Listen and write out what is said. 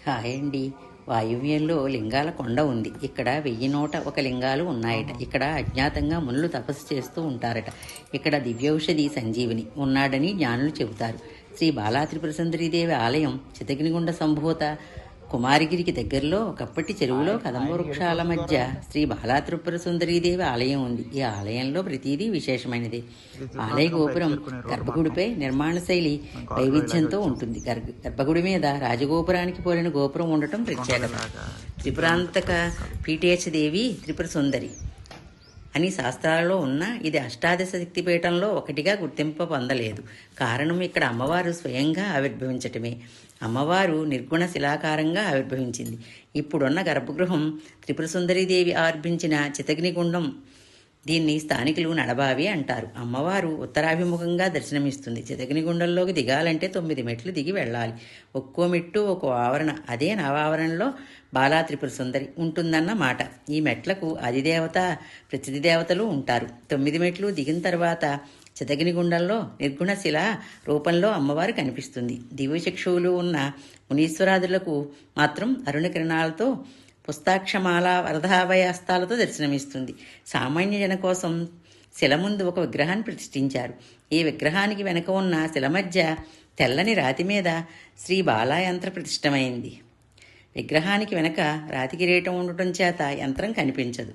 Hi అండి. వాయువ్యంలో లింగాల కొండ ఉంది. ఇక్కడ 1001 లింగాలు ఉన్నాయట. ఇక్కడ అజ్ఞాతంగా మునులు తపస్సు చేస్తూ ఉంటారట. ఇక్కడ దివ్యౌషధి సంజీవిని ఉన్నాడని జ్ఞానులు చెబుతారు. శ్రీ బాలా త్రిపుర సుందరీదేవి ఆలయం చితగినిగుండ సంభూత కుమారగిరికి దగ్గరలో ఒకప్పటి చెరువులో కదంబ వృక్షాల మధ్య శ్రీ బాలా త్రిపుర సుందరీదేవి ఆలయం ఉంది. ఈ ఆలయంలో ప్రతిదీ విశేషమైనది. ఆలయ గోపురం గర్భగుడిపై నిర్మాణ శైలి వైవిధ్యంతో ఉంటుంది. గర్భగుడి మీద రాజగోపురానికి పోలిన గోపురం ఉండటం ప్రత్యేకత. త్రిపురాంతక పీఠేశ దేవి త్రిపుర సుందరి అని శాస్త్రాలలో ఉన్న ఇది అష్టాదశ శక్తిపీఠంలో ఒకటిగా గుర్తింపు పొందలేదు. కారణం ఇక్కడ అమ్మవారు స్వయంగా ఆవిర్భవించటమే. అమ్మవారు నిర్గుణ శిలాకారంగా ఆవిర్భవించింది. ఇప్పుడున్న గర్భగృహం త్రిపుర సుందరీదేవి ఆర్భించిన చితగ్నిగుండం. దీన్ని స్థానికులు నడబావి అంటారు. అమ్మవారు ఉత్తరాభిముఖంగా దర్శనమిస్తుంది. చితగ్నిగుండంలోకి దిగాలంటే 9 మెట్లు దిగి వెళ్ళాలి. ఒక్కో మెట్టు ఒక్కో ఆవరణ. అదే నవావరణలో బాలా త్రిపుర సుందరి ఉంటుందన్న మాట. ఈ మెట్లకు అధిదేవత ప్రతిదేవతలు ఉంటారు. 9 మెట్లు దిగిన తర్వాత చితగ్నిగుండంలో నిర్గుణ శిల రూపంలో అమ్మవారు కనిపిస్తుంది. దివ్యచక్షువులు ఉన్న మునీశ్వరాదులకు మాత్రం అరుణ కిరణాలతో పుస్తాక్షమాల వరదాభయాస్తాలతో దర్శనమిస్తుంది. సామాన్య జన కోసం శిల ముందు ఒక విగ్రహాన్ని ప్రతిష్ఠించారు. ఈ విగ్రహానికి వెనక ఉన్న శిల మధ్య తెల్లని రాతి మీద శ్రీ బాలా యంత్ర ప్రతిష్టమైంది. విగ్రహానికి వెనక రాతి కిరీటం ఉండటం చేత యంత్రం కనిపించదు.